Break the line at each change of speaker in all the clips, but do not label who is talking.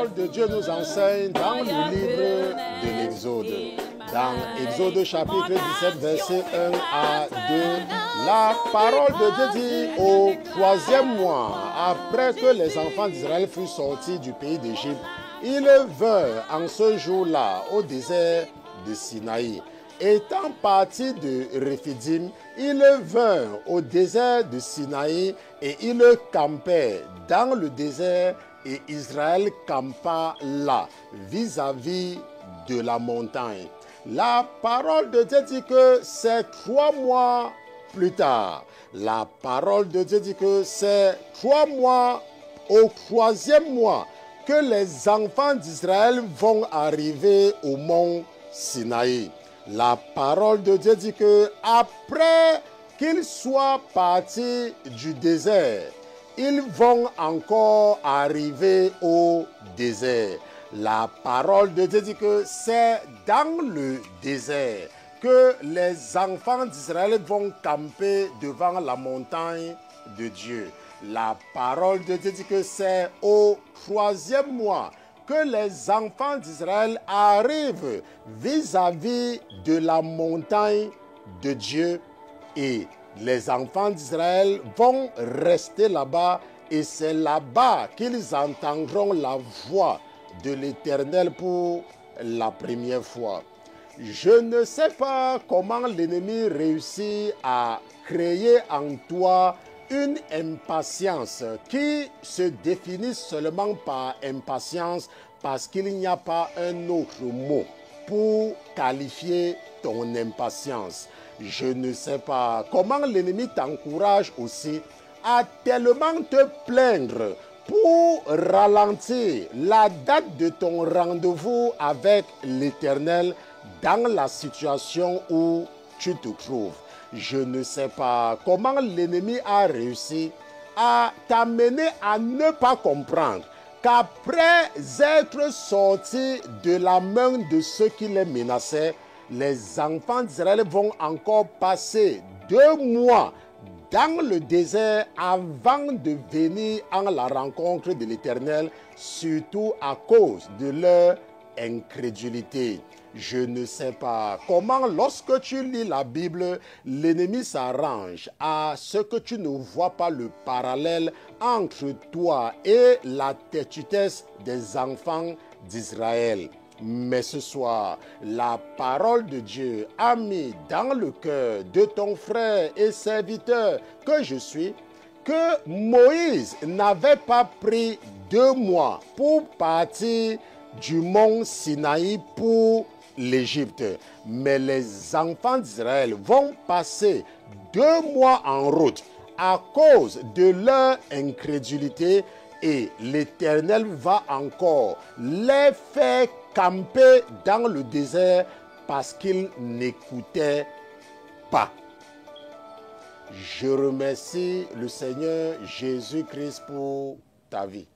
parole de Dieu nous enseigne dans le livre de l'Exode. Dans Exode chapitre 17, verset 1 à 2, la parole de Dieu dit au 3e mois, après que les enfants d'Israël furent sortis du pays d'Égypte, ils vinrent en ce jour-là au désert de Sinaï. Étant partis de Réphidim, ils vinrent au désert de Sinaï et ils campaient dans le désert et Israël campa là, vis-à-vis de la montagne. La parole de Dieu dit que c'est 3 mois plus tard. La parole de Dieu dit que c'est 3 mois au 3e mois que les enfants d'Israël vont arriver au mont Sinaï. La parole de Dieu dit que après qu'ils soient partis du désert, ils vont encore arriver au désert. La parole de Dieu dit que c'est dans le désert que les enfants d'Israël vont camper devant la montagne de Dieu. La parole de Dieu dit que c'est au 3e mois que les enfants d'Israël arrivent vis-à-vis de la montagne de Dieu et les enfants d'Israël vont rester là-bas et c'est là-bas qu'ils entendront la voix de l'Éternel pour la première fois. Je ne sais pas comment l'ennemi réussit à créer en toi une impatience qui se définit seulement par impatience parce qu'il n'y a pas un autre mot pour qualifier ton impatience. Je ne sais pas comment l'ennemi t'encourage aussi à tellement te plaindre pour ralentir la date de ton rendez-vous avec l'Éternel dans la situation où tu te trouves. Je ne sais pas comment l'ennemi a réussi à t'amener à ne pas comprendre qu'après être sortis de la main de ceux qui les menaçaient, les enfants d'Israël vont encore passer 2 mois dans le désert avant de venir en la rencontre de l'Éternel, surtout à cause de leur incrédulité. Je ne sais pas comment, lorsque tu lis la Bible, l'ennemi s'arrange à ce que tu ne vois pas le parallèle entre toi et la têtutesse des enfants d'Israël. Mais ce soir, la parole de Dieu a mis dans le cœur de ton frère et serviteur que je suis, que Moïse n'avait pas pris 2 mois pour partir du mont Sinaï pour l'Égypte. Mais les enfants d'Israël vont passer 2 mois en route à cause de leur incrédulité et l'Éternel va encore les faire camper dans le désert parce qu'ils n'écoutaient pas. Je remercie le Seigneur Jésus-Christ pour ta vie.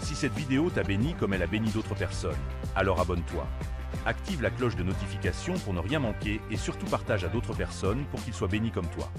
Si cette vidéo t'a béni comme elle a béni d'autres personnes, alors abonne-toi. Active la cloche de notification pour ne rien manquer et surtout partage à d'autres personnes pour qu'ils soient bénis comme toi.